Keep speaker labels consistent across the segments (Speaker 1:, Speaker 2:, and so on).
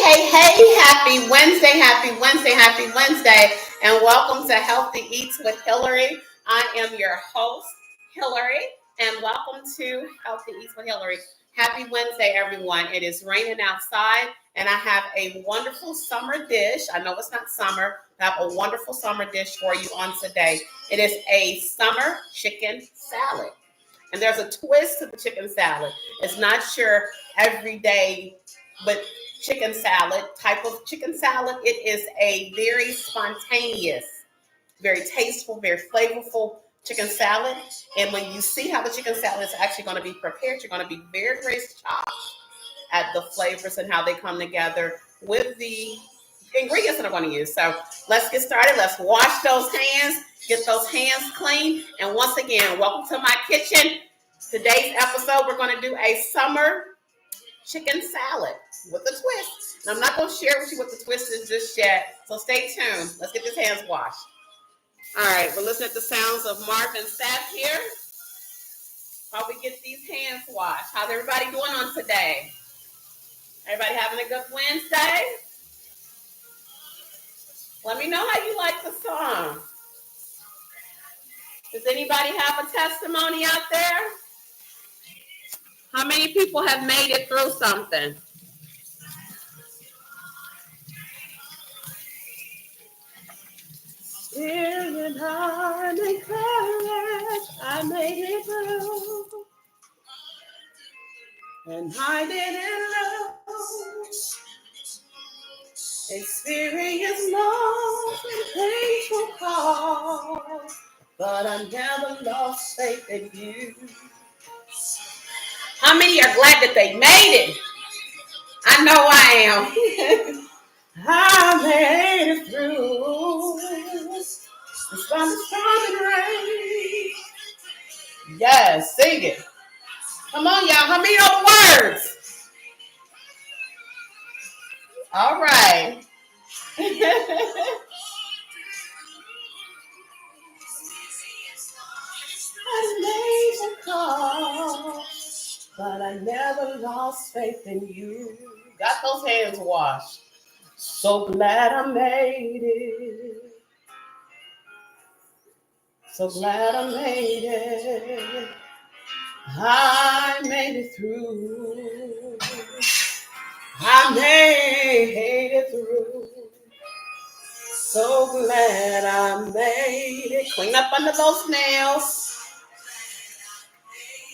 Speaker 1: Happy Wednesday, happy Wednesday, and welcome to Healthy Eats with Hillary. I am your host, Hillary, and welcome to Healthy Eats with Hillary. Happy Wednesday, everyone. It is raining outside, and I have a wonderful summer dish. I know it's not summer, but I have a wonderful summer dish for you on today. It is a summer chicken salad. And there's a twist to the chicken salad. It's not your everyday, but chicken salad type of chicken salad. It is a very spontaneous, very tasteful, very flavorful chicken salad. And when you see how the chicken salad is actually going to be prepared, you're going to be very, very shocked at the flavors and how they come together with the ingredients that I'm going to use. So let's get started. Let's wash those hands, get those hands clean. And once again, welcome to my kitchen. Today's episode, we're going to do a summer chicken salad with a twist. And I'm not going to share with you what the twist is just yet. So stay tuned. Let's get these hands washed. All right, we're listening to the sounds of Marvin Sapp here while we get these hands washed. How's everybody doing on today? Everybody having a good Wednesday? Let me know how you like the song. Does anybody have a testimony out there? How many people have made it through something? Spirit, heart, and courage, I made it through. And I didn't lose. Experience loss and painful cause, but I never lost faith in you. How many are glad that they made it? I know I am. I made it through. Despite the storm and rain. Yes, sing it. Come on, y'all. How many know the words? All right. I made the call, but I never lost faith in you. Got those hands washed. So glad I made it. So glad I made it. I made it through. I made it through. So glad I made it. Clean up under those nails.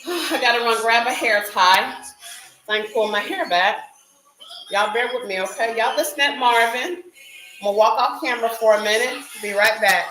Speaker 1: I gotta run grab a hair tie. So I can pull my hair back. Y'all bear with me, okay? Y'all listen at Marvin. I'm gonna walk off camera for a minute. Be right back.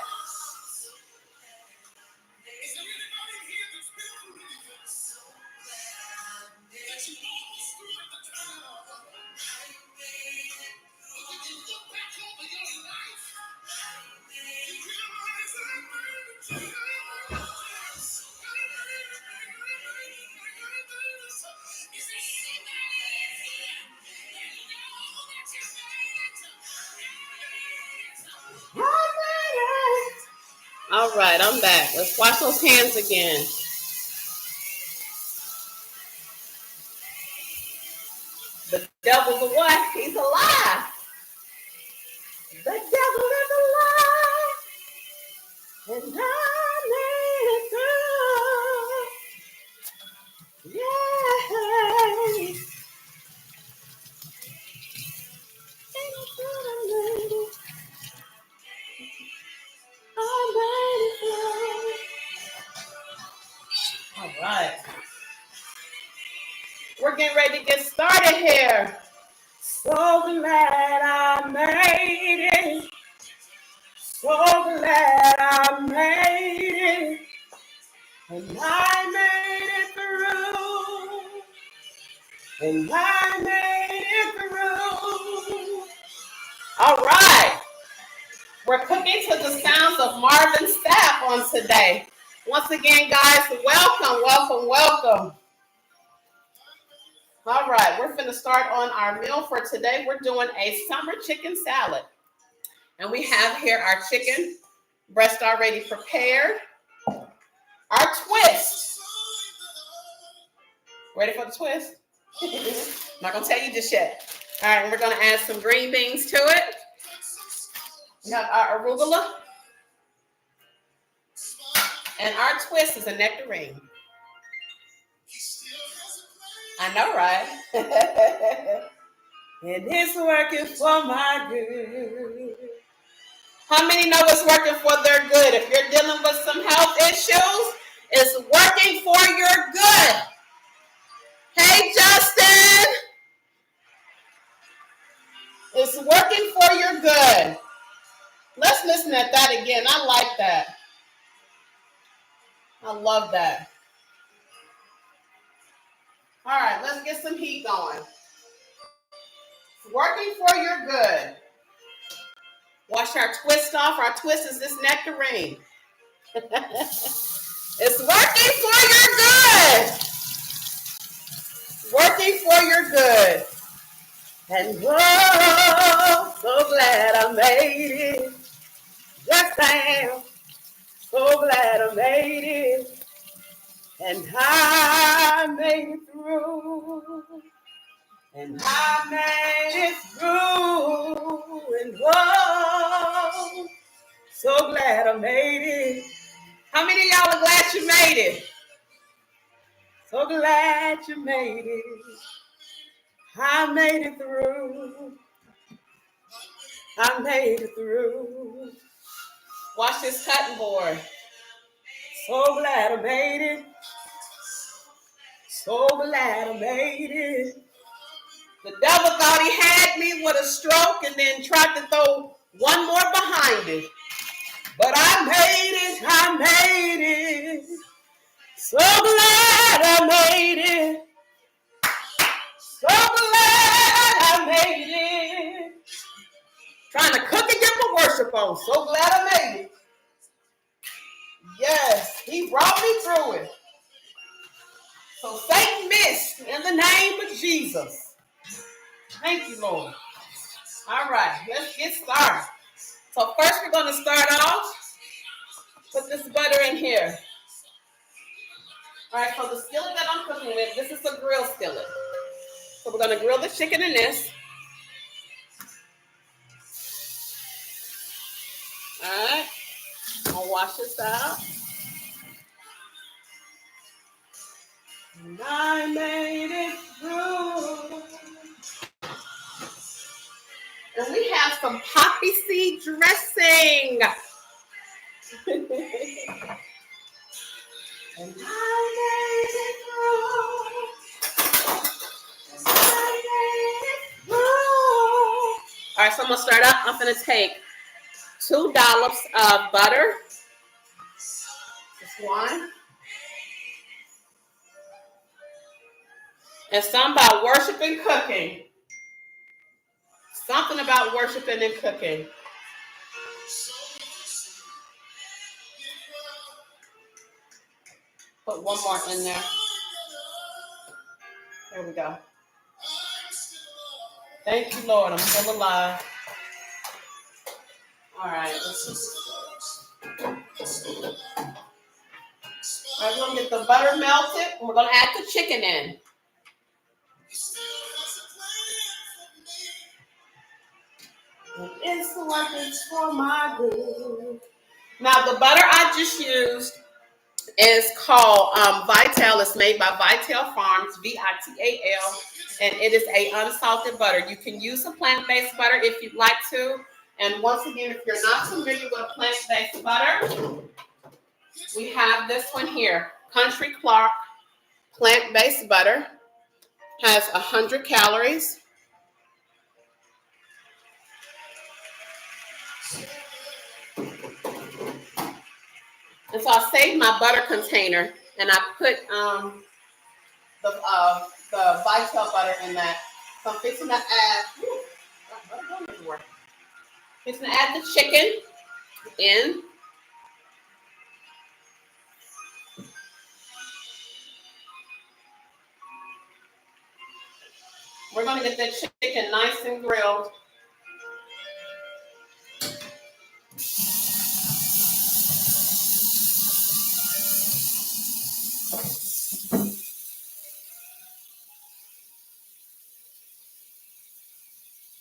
Speaker 1: All right, I'm back. Let's wash those hands again. The devil's a what? He's a lie. The devil is a lie. And I made it through. Yay. All right. We're getting ready to get started here. So glad I made it. So glad I made it. And I made it through. And I made it through. All right. We're cooking to the sounds of Marvin Sapp on today. Once again, guys, welcome. All right, we're going to start on our meal for today. We're doing a summer chicken salad. And we have here our chicken breast already prepared. Our twist. Ready for the twist? I'm not going to tell you just yet. All right, and we're going to add some green beans to it. We have our arugula. And our twist is a nectarine. I know, right? And it's working for my good. How many know it's working for their good? If you're dealing with some health issues, it's working for your good. Hey, Justin. It's working for your good. Let's listen at that again. I like that. I love that. All right, let's get some heat going. It's working for your good. Wash our twist off. Our twist is this nectarine. It's working for your good. Working for your good. And whoa, so glad I made it. Yes, I am. So glad I made it. And I made it through. And I made it through. And whoa, so glad I made it. How many of y'all are glad you made it? So glad you made it. I made it through. I made it through. Watch this cutting board. So glad I made it. So glad I made it. The devil thought he had me with a stroke and then tried to throw one more behind it. But I made it. I made it. So glad I made it. So glad I made it. Trying to cook and get my worship on. So glad I made it. Yes, he brought me through it. So Satan missed in the name of Jesus. Thank you, Lord. All right, let's get started. So first we're going to start off. Put this butter in here. All right, so the skillet that I'm cooking with, this is a grill skillet. So we're going to grill the chicken in this. All right, I'll wash this out. And I made it through. And we have some poppy seed dressing. And I made it through. I made it through. All right, so I'm going to start out. I'm going to take 2 dollops of butter. Just one. And something about worshiping cooking. Something about worshiping and cooking. Put one more in there. There we go. Thank you, Lord. I'm still alive. All right. All right, we're going to get the butter melted. And we're going to add the chicken in. It's working for my good. Now, the butter I just used is called Vital. It's made by Vital Farms, Vital, and it is a unsalted butter. You can use a plant-based butter if you'd like to. And once again, if you're not familiar with plant-based butter, we have this one here. Country Clark plant-based butter has 100 calories. And so I saved my butter container and I put the Vital butter in that. So I'm fixing to add, fixing to add the chicken in. We're going to get that chicken nice and grilled.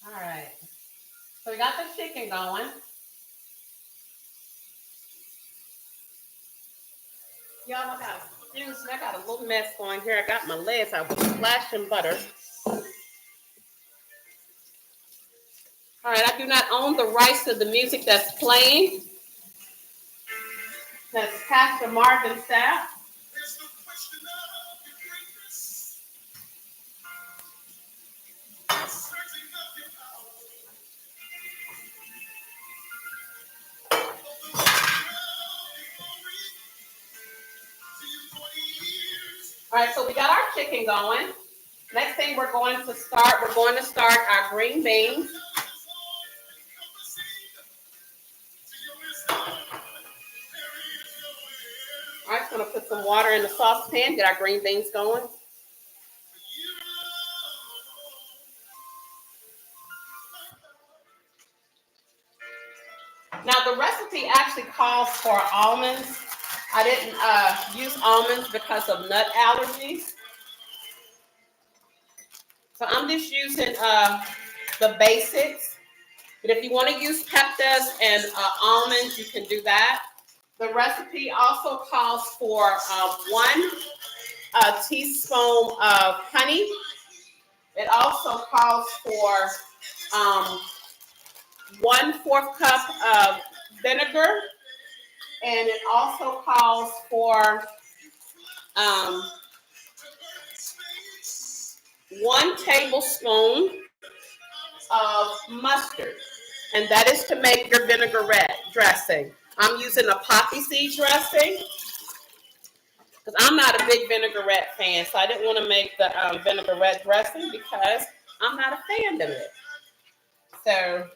Speaker 1: All right. So we got the chicken going. Y'all, I got a little mess going here. I got my legs. I was splashing butter. All right, I do not own the rights to the music that's playing. That's Pastor Marvin Sapp. All right, so we got our chicken going. Next thing we're going to start our green beans. All right, just gonna put some water in the saucepan, get our green beans going. Now the recipe actually calls for almonds. I didn't use almonds because of nut allergies. So I'm just using the basics. But if you want to use pectus and almonds, you can do that. The recipe also calls for 1 teaspoon of honey. It also calls for 1/4 cup of vinegar. And it also calls for 1 tablespoon of mustard. And that is to make your vinaigrette dressing. I'm using a poppy seed dressing because I'm not a big vinaigrette fan. So I didn't want to make the vinaigrette dressing because I'm not a fan of it. So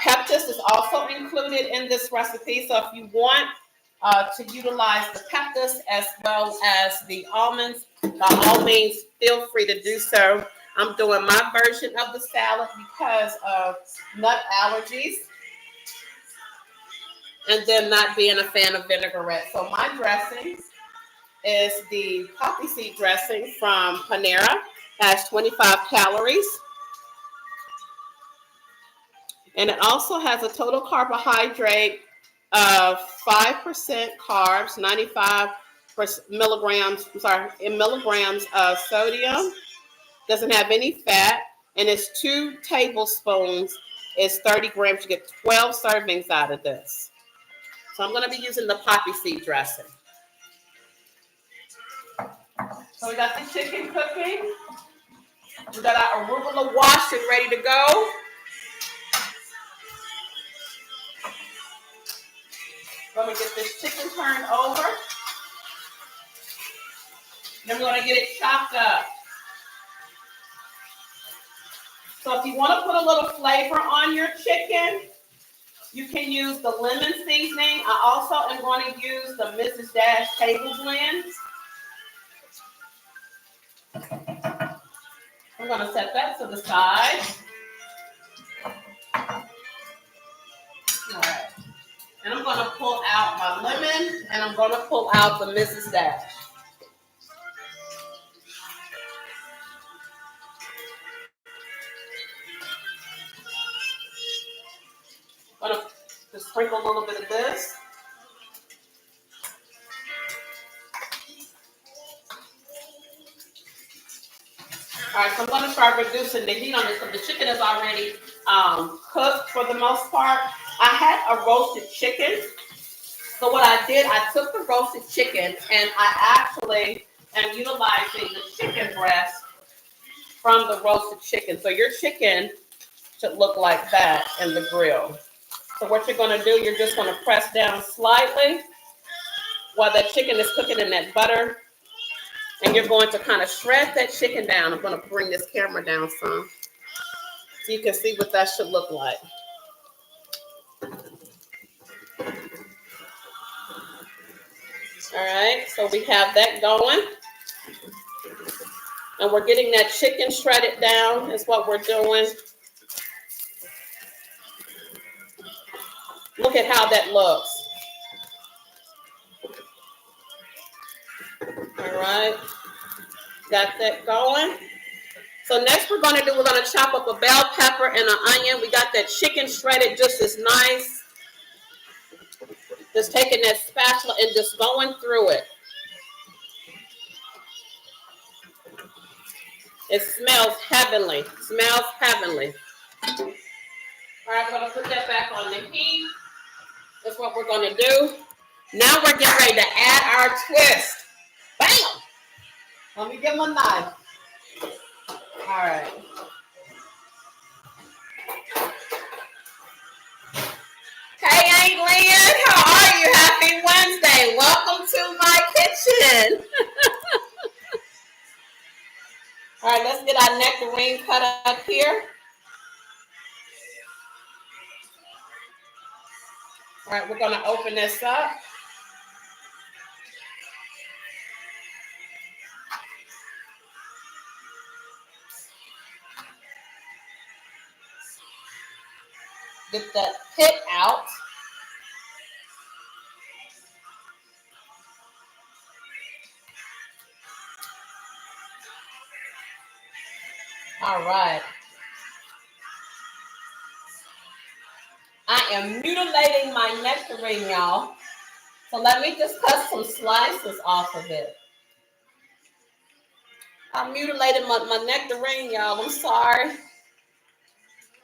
Speaker 1: pectus is also included in this recipe. So if you want to utilize the pectus as well as the almonds, by all means, feel free to do so. I'm doing my version of the salad because of nut allergies and then not being a fan of vinaigrette. So my dressing is the poppy seed dressing from Panera. Has 25 calories. And it also has a total carbohydrate of 5% carbs, 95 milligrams of sodium. Doesn't have any fat, and it's 2 tablespoons. It's 30 grams. You get 12 servings out of this. So I'm going to be using the poppy seed dressing. So we got the chicken cooking. We got our arugula washed and ready to go. Let me get this chicken turned over. Then we're going to get it chopped up. So if you want to put a little flavor on your chicken, you can use the lemon seasoning. I also am going to use the Mrs. Dash table blend. I'm going to set that to the side. All right. And I'm going to pull out my lemon, and I'm going to pull out the Mrs. Dash. I'm going to just sprinkle a little bit of this. All right, so I'm going to start reducing the heat on this because the chicken is already cooked for the most part. I had a roasted chicken. So what I did, I took the roasted chicken and I actually am utilizing the chicken breast from the roasted chicken. So your chicken should look like that in the grill. So what you're going to do, you're just going to press down slightly while that chicken is cooking in that butter. And you're going to kind of shred that chicken down. I'm going to bring this camera down some so you can see what that should look like. All right, so we have that going. And we're getting that chicken shredded down is what we're doing. Look at how that looks. All right, got that going. So next we're going to chop up a bell pepper and an onion. We got that chicken shredded just as nice. Just taking that spatula and just going through it. It smells heavenly. Smells heavenly. All right, I'm going to put that back on the heat. That's what we're going to do. Now we're getting ready to add our twist. Bam! Let me get my knife. All right. Hey, Aunt Lynn, how are you? Happy Wednesday. Welcome to my kitchen. All right, let's get our nectarine cut up here. All right, we're going to open this up. Get that pit out. All right. I am mutilating my nectarine, y'all. So let me just cut some slices off of it. I mutilated my nectarine, y'all. I'm sorry.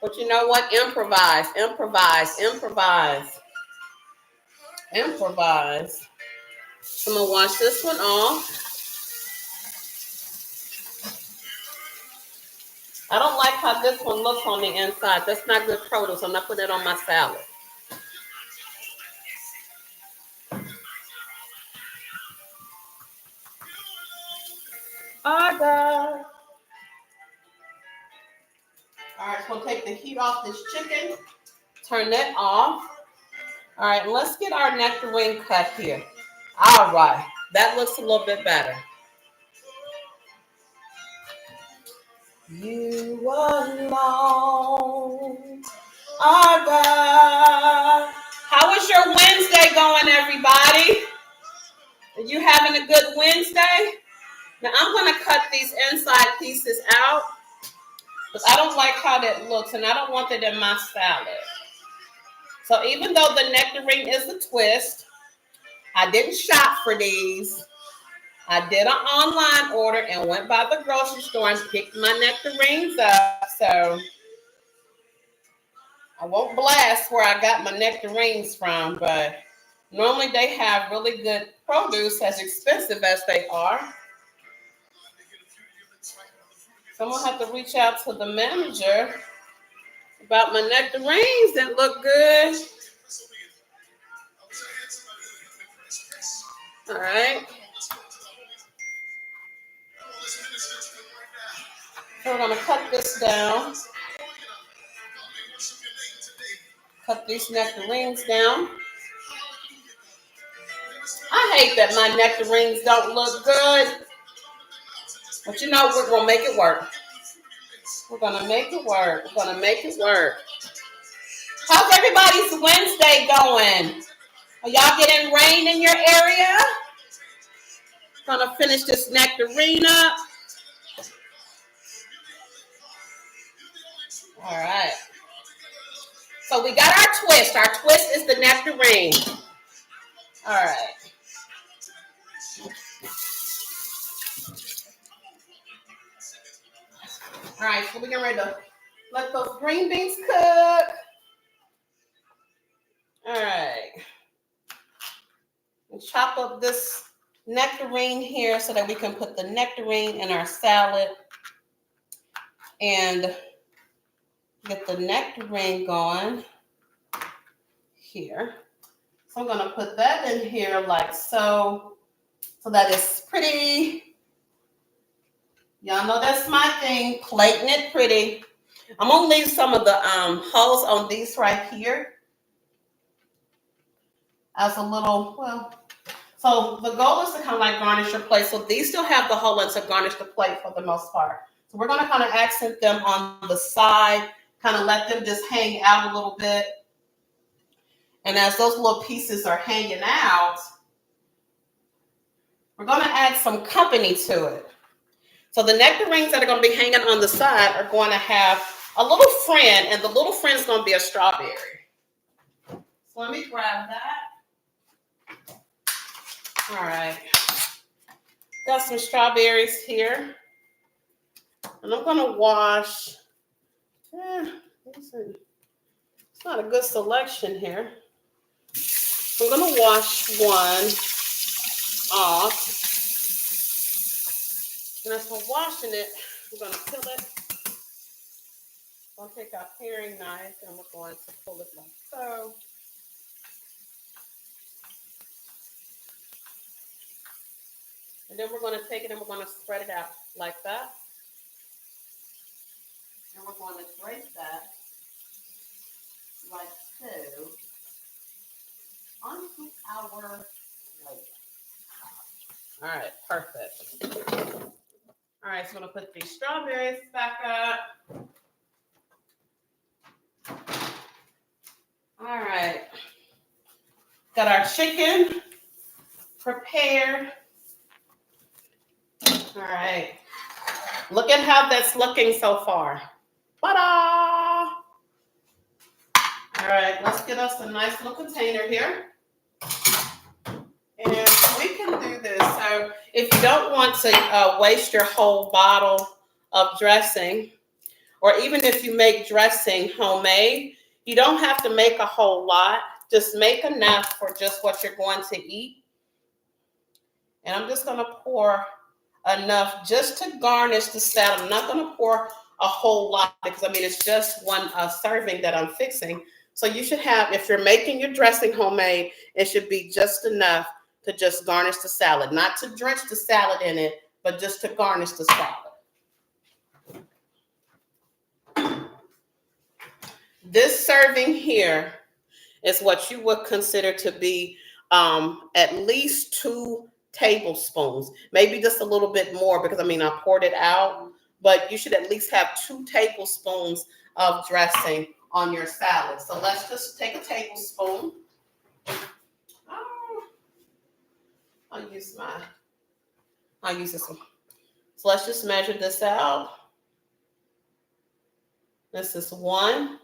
Speaker 1: But you know what? Improvise, improvise, improvise. Improvise. I'm going to wash this one off. I don't like how this one looks on the inside. That's not good produce. I'm not putting it on my salad. Oh, God. All right, so we'll take the heat off this chicken. Turn that off. All right, let's get our nectarine cut here. All right, that looks a little bit better. You alone are God. How is your Wednesday going, everybody? Are you having a good Wednesday? Now, I'm going to cut these inside pieces out because I don't like how that looks, and I don't want that in my salad. So even though the nectarine is a twist, I didn't shop for these. I did an online order and went by the grocery store and picked my nectarines up. So I won't blast where I got my nectarines from, but normally they have really good produce, as expensive as they are. So I'm going to have to reach out to the manager about my nectarines that look good. All right. So we're going to cut this down. Cut these nectarines down. I hate that my nectarines don't look good. But you know, we're going to make it work. We're going to make it work. We're going to make it work. How's everybody's Wednesday going? Are y'all getting rain in your area? Gonna finish this nectarine up. All right. So we got our twist. Our twist is the nectarine. All right. All right, so we're getting ready to let those green beans cook. All right. And chop up this nectarine here so that we can put the nectarine in our salad and get the nectarine going here. So I'm going to put that in here like so that it's pretty. Y'all know that's my thing, plating it pretty. I'm going to leave some of the holes on these right here as a little, well, so the goal is to kind of like garnish your plate. So these still have the hole in to garnish the plate for the most part. So we're going to kind of accent them on the side, kind of let them just hang out a little bit. And as those little pieces are hanging out, we're going to add some company to it. So the nectarines that are going to be hanging on the side are going to have a little friend, and the little friend is going to be a strawberry. So let me grab that. All right. Got some strawberries here. And I'm going to wash. It's not a good selection here. I'm going to wash one off. And as we're washing it, we're going to peel it. I'm going to take our paring knife and we're going to pull it like so. And then we're going to take it and we're going to spread it out like that. And we're going to drape that like so onto our plate. All right, perfect. All right, so I'm going to put these strawberries back up. All right. Got our chicken prepared. All right. Look at how that's looking so far. Ta-da! All right, let's get us a nice little container here. And we can do this. So if you don't want to waste your whole bottle of dressing, or even if you make dressing homemade, you don't have to make a whole lot. Just make enough for just what you're going to eat. And I'm just going to pour enough just to garnish the salad. I'm not going to pour a whole lot because, I mean, it's just one serving that I'm fixing. So you should have, if you're making your dressing homemade, it should be just enough to just garnish the salad. Not to drench the salad in it, but just to garnish the salad. This serving here is what you would consider to be at least 2 tablespoons, maybe just a little bit more because, I mean, I poured it out, but you should at least have 2 tablespoons of dressing on your salad. So let's just take a tablespoon. I'll use this one. So let's just measure this out. This is 1.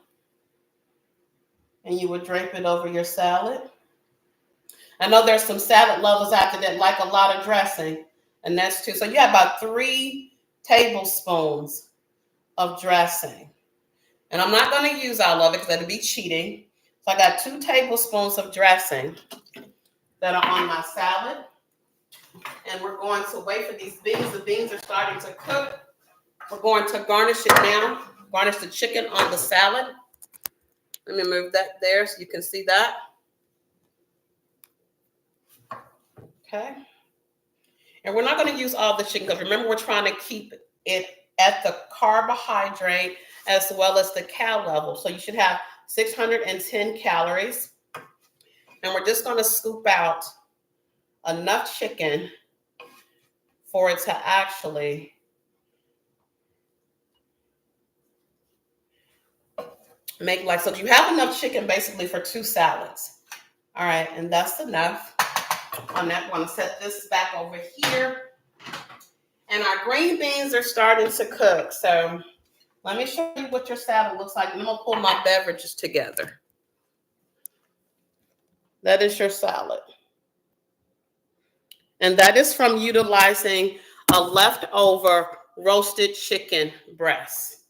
Speaker 1: And you would drape it over your salad. I know there's some salad lovers out there that like a lot of dressing, and that's 2. So you have about 3 tablespoons of dressing. And I'm not going to use all of it because that'll be cheating. So I got 2 tablespoons of dressing that are on my salad. And we're going to wait for these beans. The beans are starting to cook. We're going to garnish it now. Garnish the chicken on the salad. Let me move that there so you can see that. Okay. And we're not going to use all the chicken because remember, we're trying to keep it at the carbohydrate as well as the cal level. So you should have 610 calories. And we're just going to scoop out enough chicken for it to actually make like, so you have enough chicken basically for 2 salads. All right, and that's enough. On that, we're going to set this back over here. And our green beans are starting to cook. So let me show you what your salad looks like. And I'm going to pull my beverages together. That is your salad. And that is from utilizing a leftover roasted chicken breast.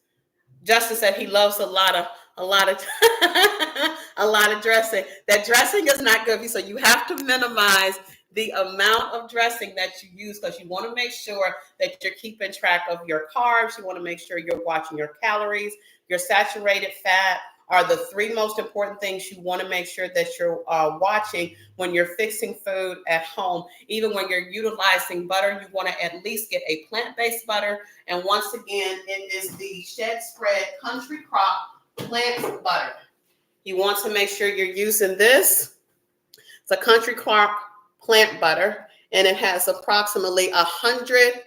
Speaker 1: Justin said he loves a lot of a lot of dressing. That dressing is not good, so you have to minimize the amount of dressing that you use because you want to make sure that you're keeping track of your carbs. You want to make sure you're watching your calories. Your saturated fat are the 3 most important things you want to make sure that you're watching when you're fixing food at home. Even when you're utilizing butter, you want to at least get a plant-based butter. And once again, it is the Shed Spread Country Crop Plant Butter. You want to make sure you're using this. It's a Country Crop Plant Butter, and it has approximately 100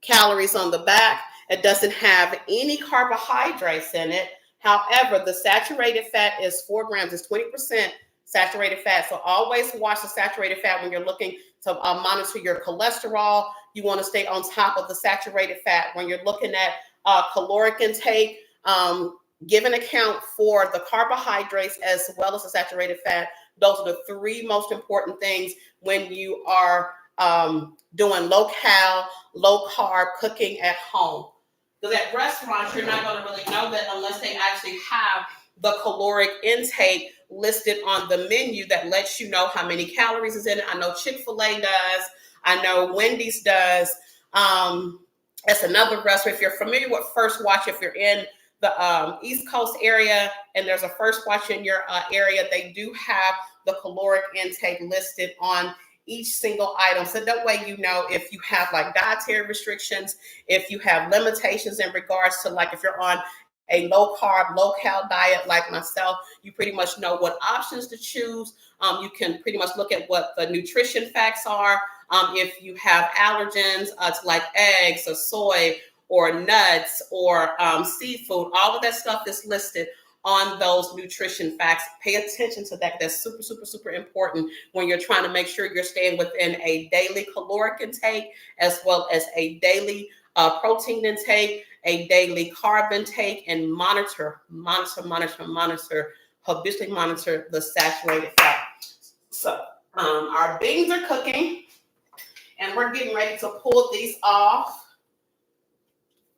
Speaker 1: calories on the back. It doesn't have any carbohydrates in it. However, the saturated fat is 4 grams. It's 20% saturated fat. So always watch the saturated fat when you're looking to monitor your cholesterol. You want to stay on top of the saturated fat. When you're looking at caloric intake, give an account for the carbohydrates as well as the saturated fat. Those are the three most important things when you are doing low-cal, low-carb cooking at home. Because at restaurants, you're not going to really know that unless they actually have the caloric intake listed on the menu that lets you know how many calories is in it. I know Chick-fil-A does. I know Wendy's does. That's another restaurant. If you're familiar with First Watch, if you're in the East Coast area and there's a First Watch in your area, they do have the caloric intake listed on each single item. So that way you know if you have like dietary restrictions, if you have limitations in regards to like if you're on a low carb, low cal diet like myself, you pretty much know what options to choose. You can pretty much look at what the nutrition facts are. If you have allergens to like eggs or soy or nuts or seafood, all of that stuff is listed on those nutrition facts. Pay attention to that. That's super, super, super important when you're trying to make sure you're staying within a daily caloric intake as well as a daily protein intake, a daily carb intake, and habitually monitor the saturated fat. So our beans are cooking and we're getting ready to pull these off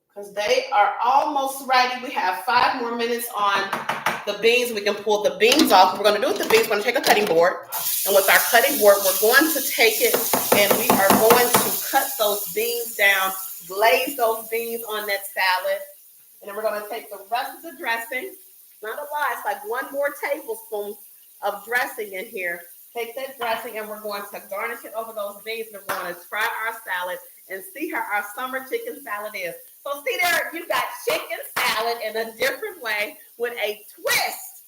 Speaker 1: because they are almost ready. We have 5 more minutes on the beans. We can pull the beans off. What we're going to do with the beans, we're going to take a cutting board. And with our cutting board, we're going to take it and we are going to cut those beans down, glaze those beans on that salad. And then we're going to take the rest of the dressing. Not a lot. It's like 1 more tablespoon of dressing in here. Take that dressing and we're going to garnish it over those beans. We're going to try our salad and see how our summer chicken salad is. So see there, you got chicken salad in a different way with a twist.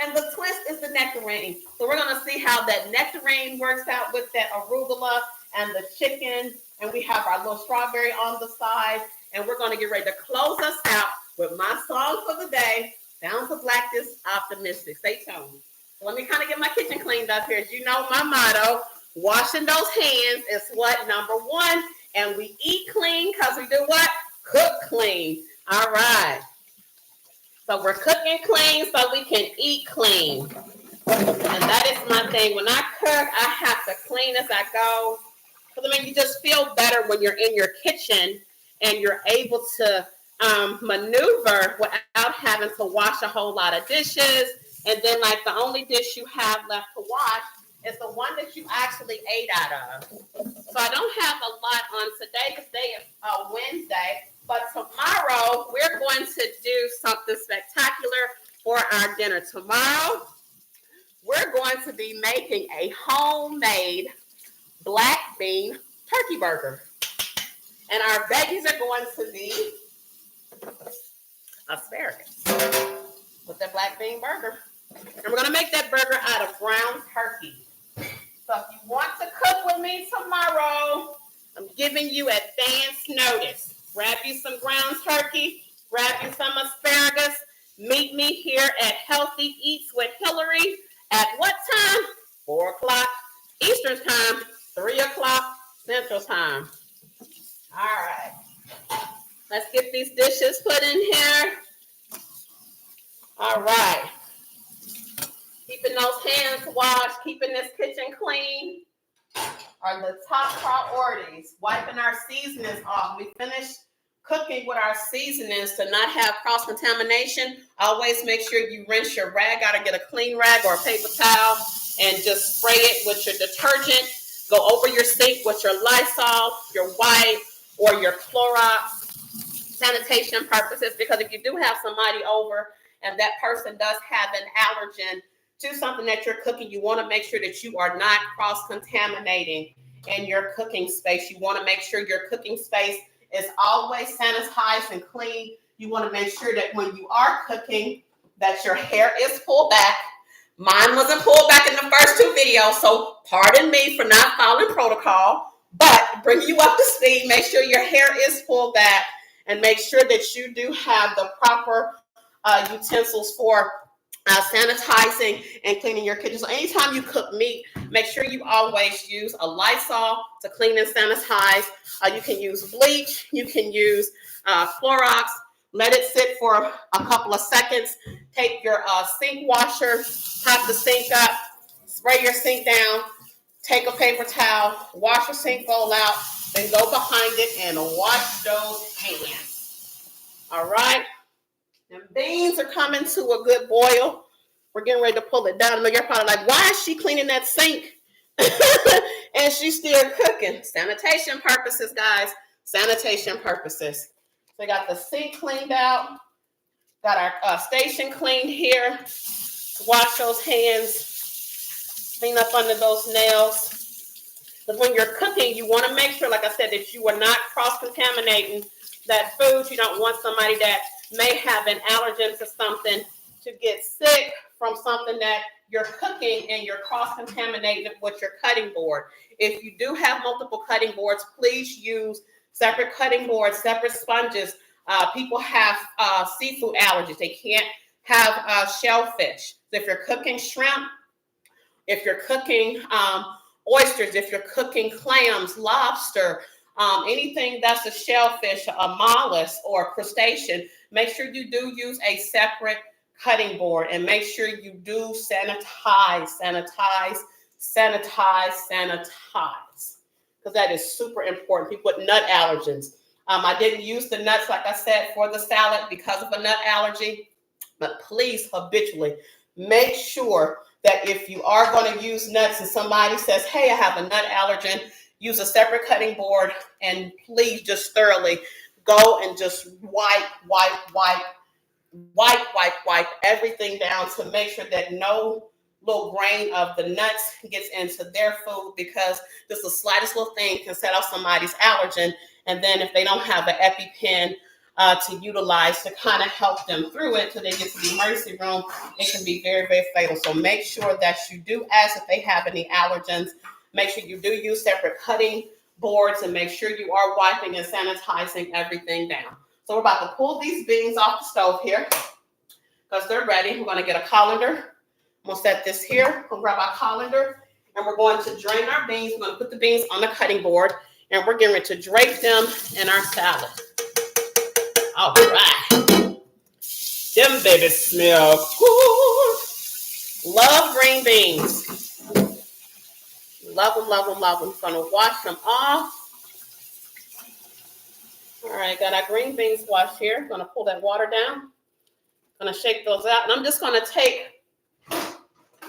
Speaker 1: And the twist is the nectarine. So we're going to see how that nectarine works out with that arugula and the chicken. And we have our little strawberry on the side. And we're going to get ready to close us out with my song for the day, Down to Blackness Optimistic. Stay tuned. So let me kind of get my kitchen cleaned up here. As you know, my motto, washing those hands is what? Number 1. And we eat clean because we do what? Cook clean. All right. So we're cooking clean so we can eat clean. And that is my thing. When I cook, I have to clean as I go. Because I mean, you just feel better when you're in your kitchen and you're able to maneuver without having to wash a whole lot of dishes. And then like the only dish you have left to wash is the one that you actually ate out of. So I don't have a lot on today because today is Wednesday. But tomorrow, we're going to do something spectacular for our dinner. Tomorrow, we're going to be making a homemade black bean turkey burger. And our veggies are going to be asparagus with the black bean burger. And we're going to make that burger out of ground turkey. So if you want to cook with me tomorrow, I'm giving you advance notice. Grab you some ground turkey, grab you some asparagus. Meet me here at Healthy Eats with Hillary at what time? 4 o'clock Eastern time, 3 o'clock Central time. All right. Let's get these dishes put in here. All right. Keeping those hands washed, keeping this kitchen clean are the top priorities. Wiping our seasonings off. We finished cooking with our seasonings to not have cross-contamination. Always make sure you rinse your rag out or get a clean rag or a paper towel and just spray it with your detergent. Go over your sink with your Lysol, your wipe, or your Clorox sanitation purposes, because if you do have somebody over and that person does have an allergen to something that you're cooking, you want to make sure that you are not cross-contaminating in your cooking space. You want to make sure your cooking space is always sanitized and clean. You want to make sure that when you are cooking, that your hair is pulled back. Mine wasn't pulled back in the first 2 videos, so pardon me for not following protocol, but bring you up to speed. Make sure your hair is pulled back and make sure that you do have the proper utensils for sanitizing and cleaning your kitchen. So anytime you cook meat, make sure you always use a Lysol to clean and sanitize. You can use bleach. You can use Clorox. Let it sit for a couple of seconds. Take your sink washer, top the sink up, spray your sink down, take a paper towel, wash your sink bowl out, then go behind it and wash those hands. All right? And beans are coming to a good boil. We're getting ready to pull it down. I know you're probably like, why is she cleaning that sink? And she's still cooking. Sanitation purposes, guys. Sanitation purposes. So we got the sink cleaned out. Got our station cleaned here. Wash those hands. Clean up under those nails. But when you're cooking, you want to make sure, like I said, that you are not cross-contaminating that food. You don't want somebody that may have an allergen to something to get sick from something that you're cooking and you're cross-contaminating with your cutting board. If you do have multiple cutting boards, please use separate cutting boards, separate sponges. People have seafood allergies. They can't have shellfish. So if you're cooking shrimp, if you're cooking oysters, if you're cooking clams, lobster, anything that's a shellfish, a mollusk, or a crustacean, make sure you do use a separate cutting board and make sure you do sanitize, because that is super important. People with nut allergens. I didn't use the nuts, like I said, for the salad because of a nut allergy, but please habitually make sure that if you are going to use nuts and somebody says, hey, I have a nut allergen, use a separate cutting board and please just thoroughly go and just wipe everything down to make sure that no little grain of the nuts gets into their food, because just the slightest little thing can set off somebody's allergen. And then if they don't have an EpiPen to utilize to kind of help them through it till they get to the emergency room, it can be very, very fatal. So make sure that you do ask if they have any allergens. Make sure you do use separate cutting boards and make sure you are wiping and sanitizing everything down. So we're about to pull these beans off the stove here because they're ready. We're going to get a colander. I'm going to set this here. We're going to grab our colander and we're going to drain our beans. We're going to put the beans on the cutting board and we're getting ready to drape them in our salad. All right. Them babies smell good. Love green beans. Love them, love them, love them. I'm going to wash them off. All right, got our green beans washed here. I'm going to pull that water down. Going to shake those out. And I'm just going to take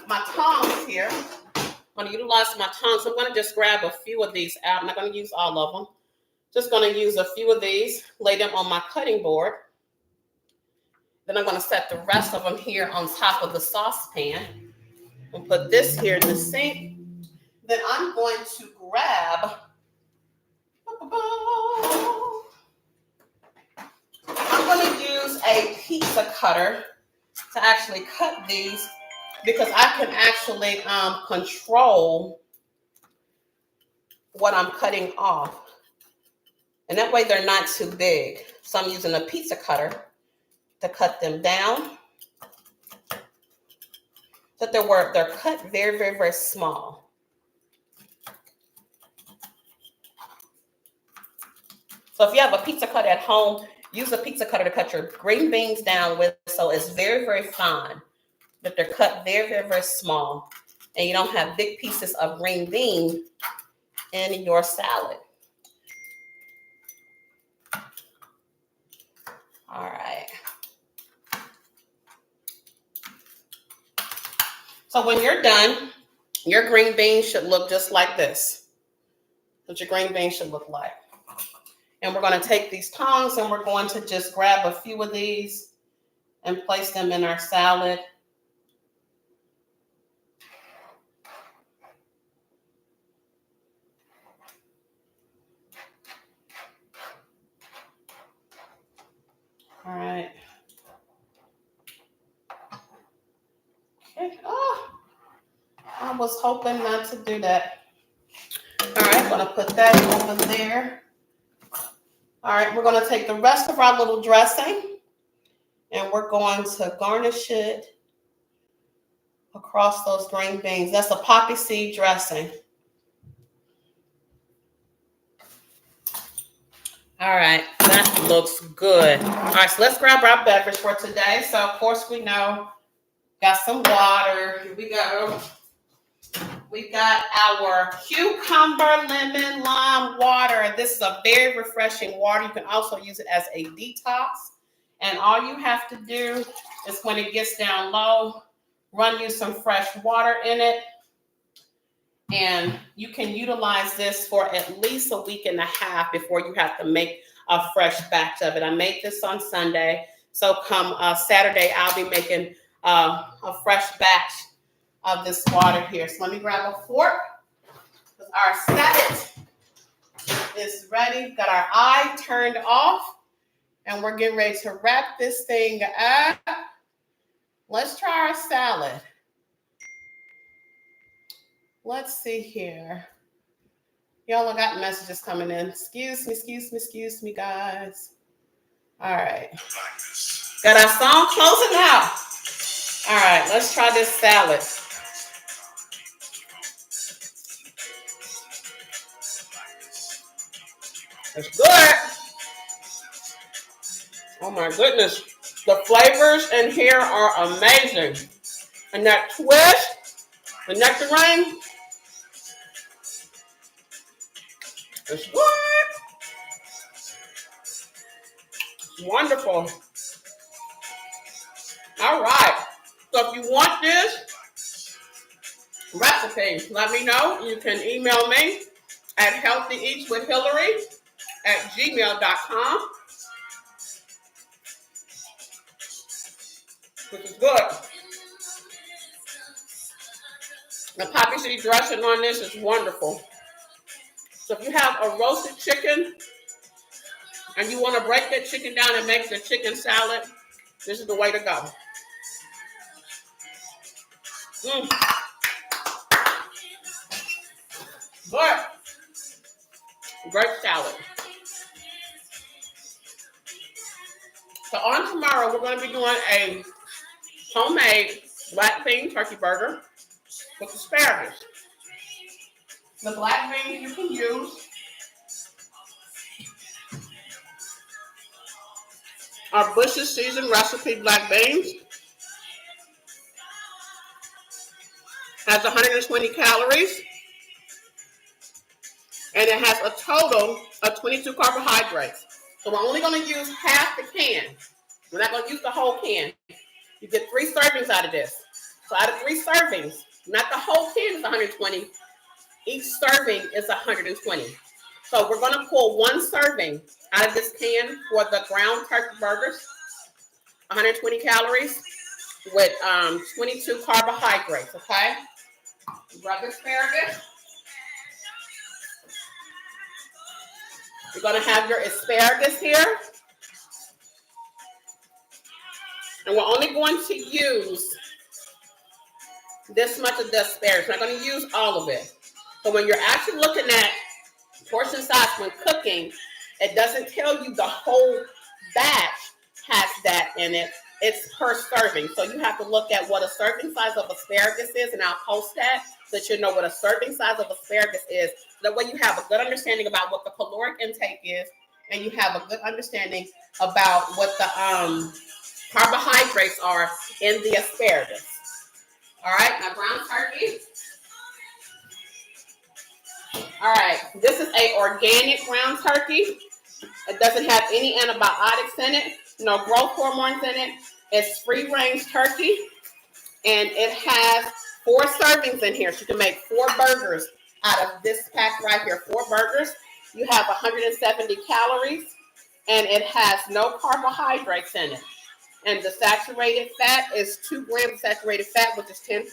Speaker 1: my tongs here. I'm going to utilize my tongs. I'm going to just grab a few of these out. I'm not going to use all of them. Just going to use a few of these, lay them on my cutting board. Then I'm going to set the rest of them here on top of the saucepan and put this here in the sink. Then I'm going to grab, I'm going to use a pizza cutter to actually cut these because I can actually control what I'm cutting off. And that way they're not too big. So I'm using a pizza cutter to cut them down. So they're cut very, very, very small. So if you have a pizza cutter at home, use a pizza cutter to cut your green beans down with, so it's very, very fine. But they're cut very, very, very small. And you don't have big pieces of green bean in your salad. All right. So when you're done, your green beans should look just like this. What your green beans should look like. And we're going to take these tongs and we're going to just grab a few of these and place them in our salad. All right. Okay. Oh, I was hoping not to do that. All right, I'm going to put that over there. All right, we're going to take the rest of our little dressing and we're going to garnish it across those green beans. That's a poppy seed dressing. All right, that looks good. All right, so let's grab our beverage for today. So, of course, we know, got some water. Here we go. We got our cucumber lemon lime water. This is a very refreshing water. You can also use it as a detox. And all you have to do is when it gets down low, run you some fresh water in it. And you can utilize this for at least a week and a half before you have to make a fresh batch of it. I made this on Sunday. So come Saturday, I'll be making a fresh batch of this water here. So let me grab a fork. Our salad is ready. Got our eye turned off. And we're getting ready to wrap this thing up. Let's try our salad. Let's see here. Y'all, I got messages coming in. Excuse me, guys. All right. Got our song closing out. All right, let's try this salad. It's good. Oh my goodness. The flavors in here are amazing. And that twist, the nectarine, it's good. It's wonderful. All right. So if you want this recipe, let me know. You can email me at healthyeatswithhillary@gmail.com. Which is good. The poppy seed dressing on this is wonderful. So if you have a roasted chicken and you want to break that chicken down and make the chicken salad, this is the way to go. Good. Great salad. So on tomorrow, we're going to be doing a homemade black bean turkey burger with asparagus. The black beans you can use are Bush's seasoned recipe black beans. Has 120 calories. And it has a total of 22 carbohydrates. So we're only going to use half the can. We're not going to use the whole can. You get 3 servings out of this. So out of 3 servings, not the whole can is 120. Each serving is 120. So we're going to pull 1 serving out of this can for the ground turkey burgers, 120 calories with 22 carbohydrates, okay? Grab asparagus. You're going to have your asparagus here. And we're only going to use this much of the asparagus. We're not going to use all of it. So when you're actually looking at portion size when cooking, it doesn't tell you the whole batch has that in it. It's per serving. So you have to look at what a serving size of asparagus is, and I'll post that so that you know what a serving size of asparagus is. That way you have a good understanding about what the caloric intake is, and you have a good understanding about what the carbohydrates are in the asparagus. All right, now ground turkey. All right, this is a organic ground turkey. It doesn't have any antibiotics in it, no growth hormones in it. It's free-range turkey, and it has 4 servings in here. So you can make 4 burgers out of this pack right here. 4 burgers. You have 170 calories, and it has no carbohydrates in it. And the saturated fat is 2 grams of saturated fat, which is 10%.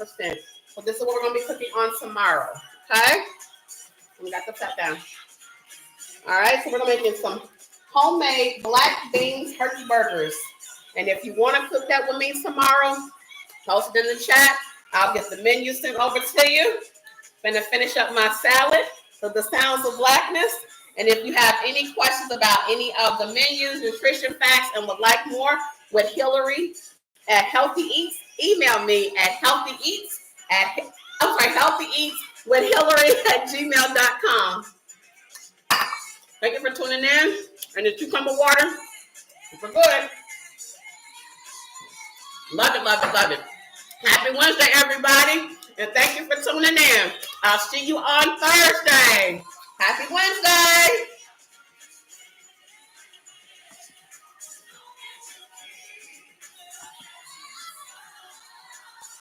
Speaker 1: So this is what we're going to be cooking on tomorrow, okay? We got the fat down. All right, so we're going to be making some homemade black bean turkey burgers. And if you want to cook that with me tomorrow, post it in the chat. I'll get the menu sent over to you. I'm going to finish up my salad, so the sounds of blackness. And if you have any questions about any of the menus, nutrition facts, and would like more with Hillary at Healthy Eats, email me at healthyeats healthyeatswithhillary@gmail.com. Thank you for tuning in. And the cucumber water, super good. Love it, love it, love it. Happy Wednesday, everybody. And thank you for tuning in. I'll see you on Thursday. Happy Wednesday.